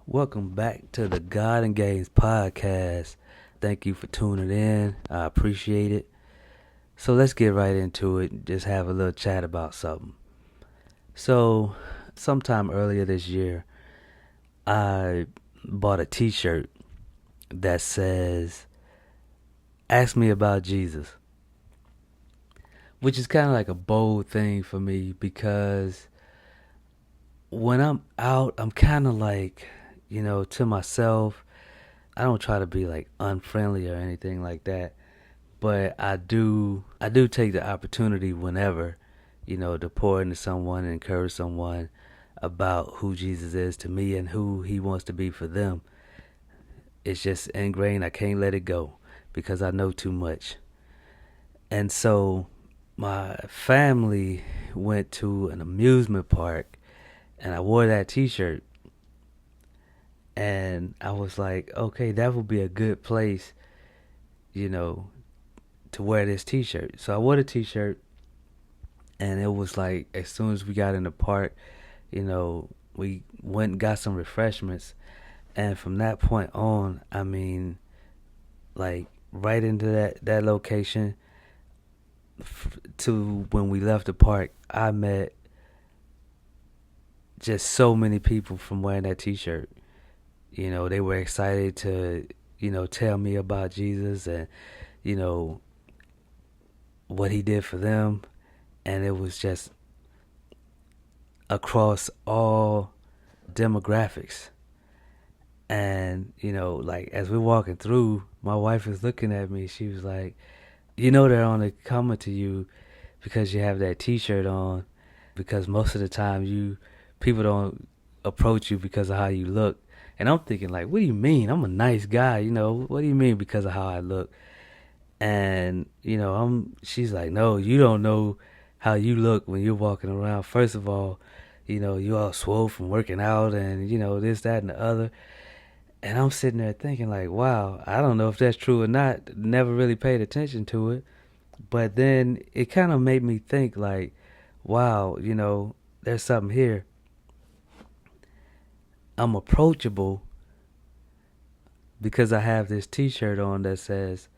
Welcome back to the God and Games podcast. Thank you for tuning in. I appreciate it. So let's get right into it and just have a little chat about something. So, sometime earlier this year, I bought a t shirt that says, Ask me about Jesus, which is kind of like a bold thing for me because when I'm out, I'm kind of like, to myself. I don't try to be like unfriendly or anything like that, but I do take the opportunity whenever, to pour into someone and encourage someone about who Jesus is to me and who he wants to be for them. It's just ingrained. I can't let it go because I know too much. And so my family went to an amusement park and I wore that t-shirt and I was like, okay, that would be a good place, you know, to wear this t-shirt. So I wore the t-shirt and it was like as soon as we got in the park, we went and got some refreshments, and from that point on, I mean, like right into that location to when we left the park, I met just so many people from wearing that t-shirt. They were excited to, tell me about Jesus and, you know, what he did for them. And it was just across all demographics. And, like as we're walking through, my wife is looking at me. She was like, they're only coming to you because you have that t-shirt on. Because most of the time people don't approach you because of how you look. And I'm thinking like, what do you mean? I'm a nice guy, what do you mean because of how I look? And, she's like, no, you don't know how you look when you're walking around. First of all, you all swole from working out and, this, that, and the other. And I'm sitting there thinking like, wow, I don't know if that's true or not. Never really paid attention to it. But then it kind of made me think like, wow, there's something here. I'm approachable because I have this t-shirt on that says,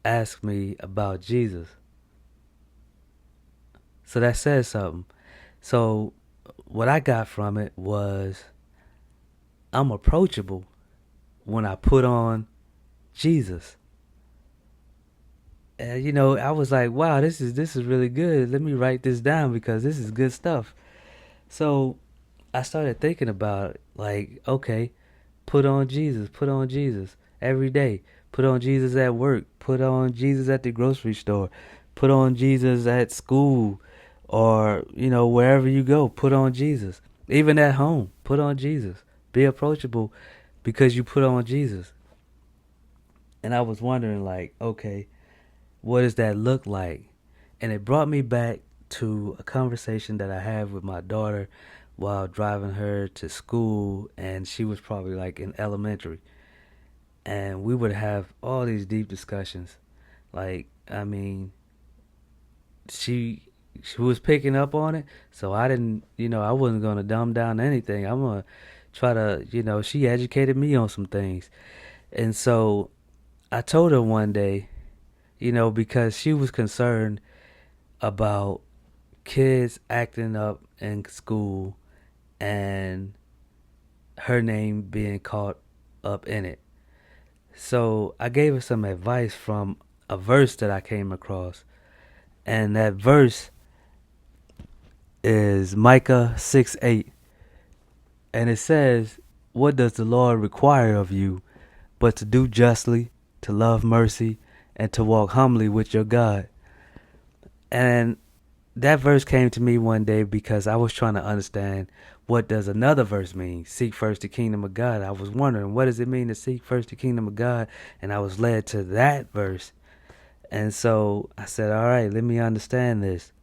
ask me about Jesus. So that says something. So what I got from it was I'm approachable when I put on Jesus. And I was like, wow, this is really good. Let me write this down because this is good stuff. So I started thinking about it, like, okay, put on Jesus every day. Put on Jesus at work. Put on Jesus at the grocery store. Put on Jesus at school or, wherever you go. Put on Jesus. Even at home, put on Jesus. Be approachable because you put on Jesus. And I was wondering, like, okay, what does that look like? And it brought me back to a conversation that I had with my daughter while driving her to school, and she was probably like in elementary. And we would have all these deep discussions. Like, I mean, she was picking up on it, so I didn't, I wasn't gonna dumb down anything. I'm gonna try to, she educated me on some things, and so I told her one day, because she was concerned about kids acting up in school and her name being caught up in it. So I gave her some advice from a verse that I came across. And that verse is Micah 6:8. And it says, what does the Lord require of you but to do justly, to love mercy, and to walk humbly with your God? And that verse came to me one day because I was trying to understand what does another verse mean? Seek first the kingdom of God. I was wondering, what does it mean to seek first the kingdom of God? And I was led to that verse. And so I said, all right, let me understand this.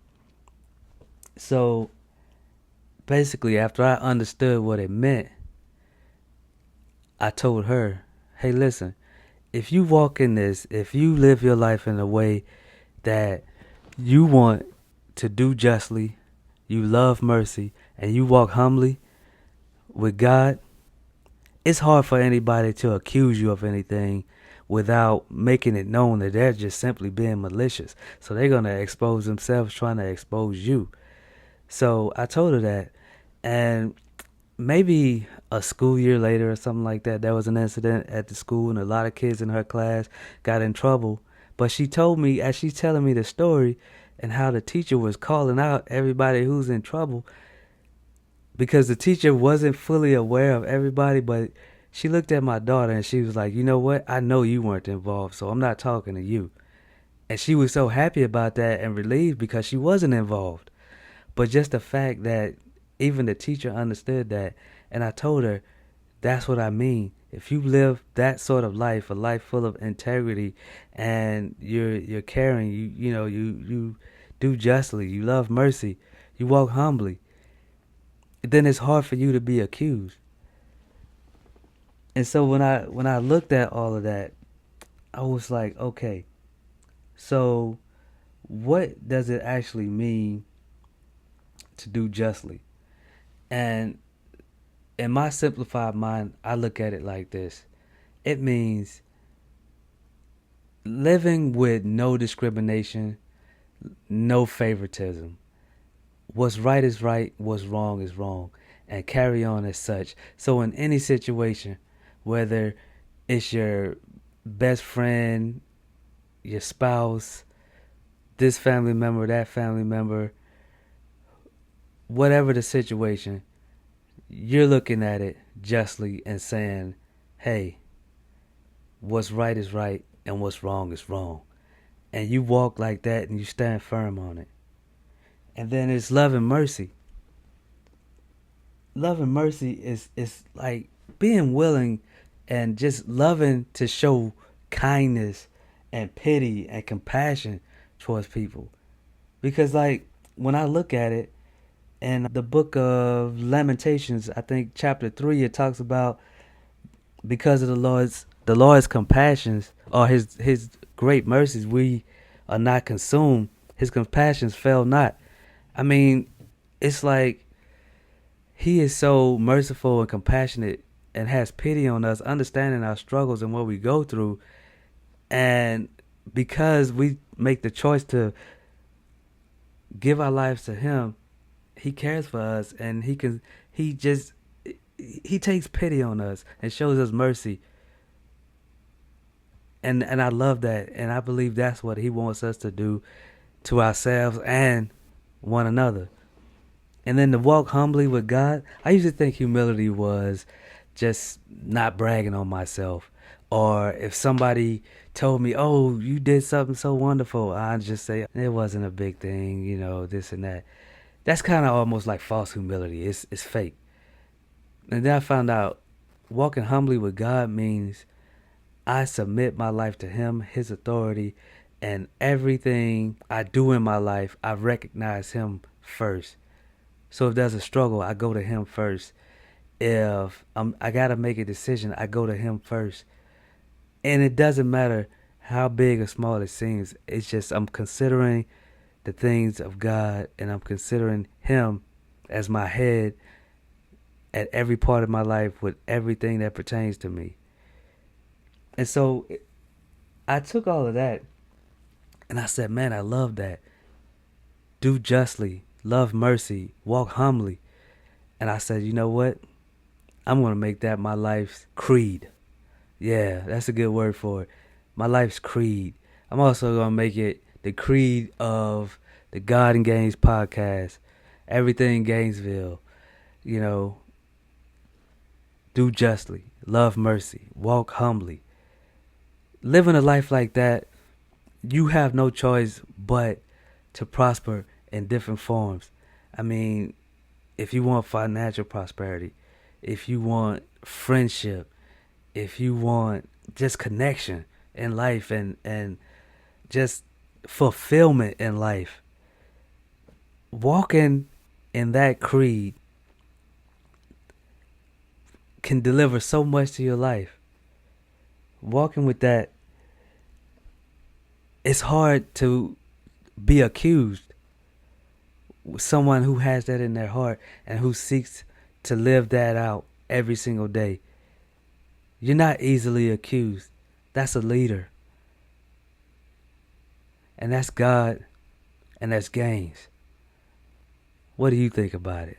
So basically, after I understood what it meant, I told her, hey, listen, if you walk in this, if you live your life in a way that you want to do justly, you love mercy, and you walk humbly with God, it's hard for anybody to accuse you of anything without making it known that they're just simply being malicious. So they're going to expose themselves trying to expose you. So I told her that. And maybe a school year later or something like that, there was an incident at the school and a lot of kids in her class got in trouble. But she told me, as she's telling me the story and how the teacher was calling out everybody who's in trouble, because the teacher wasn't fully aware of everybody, but she looked at my daughter and she was like, you know what? I know you weren't involved, so I'm not talking to you. And she was so happy about that and relieved because she wasn't involved. But just the fact that even the teacher understood that, and I told her, that's what I mean. If you live that sort of life, a life full of integrity, and you're caring, you do justly, you love mercy, you walk humbly, then it's hard for you to be accused. And so when I looked at all of that, I was like, okay, so what does it actually mean to do justly? And in my simplified mind, I look at it like this. It means living with no discrimination, no favoritism. What's right is right, what's wrong is wrong, and carry on as such. So in any situation, whether it's your best friend, your spouse, this family member, that family member, whatever the situation, you're looking at it justly and saying, hey, what's right is right and what's wrong is wrong. And you walk like that and you stand firm on it. And then it's love and mercy. Love and mercy is like being willing and just loving to show kindness and pity and compassion towards people. Because like when I look at it in the book of Lamentations, I think chapter 3, it talks about because of the Lord's compassions or his great mercies, we are not consumed. His compassions fail not. I mean, it's like he is so merciful and compassionate and has pity on us, understanding our struggles and what we go through. And because we make the choice to give our lives to him, he cares for us and he takes pity on us and shows us mercy. And I love that, and I believe that's what he wants us to do to ourselves and one another. And then to walk humbly with God, I used to think humility was just not bragging on myself. Or if somebody told me, oh, you did something so wonderful, I'd just say, it wasn't a big thing, this and that. That's kind of almost like false humility. It's fake. And then I found out walking humbly with God means I submit my life to him, his authority, and everything I do in my life, I recognize him first. So if there's a struggle, I go to him first. If I got to make a decision, I go to him first. And it doesn't matter how big or small it seems. It's just I'm considering the things of God and I'm considering him as my head at every part of my life with everything that pertains to me. And so I took all of that and I said, man, I love that. Do justly, love mercy, walk humbly. And I said, you know what? I'm going to make that my life's creed. Yeah, that's a good word for it. My life's creed. I'm also going to make it the creed of the God and Gaines podcast. Everything Gainesville. Do justly, love mercy, walk humbly. Living a life like that, you have no choice but to prosper in different forms. I mean, if you want financial prosperity, if you want friendship, if you want just connection in life and just fulfillment in life, walking in that creed can deliver so much to your life. Walking with that, it's hard to be accused. Someone who has that in their heart and who seeks to live that out every single day. You're not easily accused. That's a leader. And that's God, and that's gains. What do you think about it?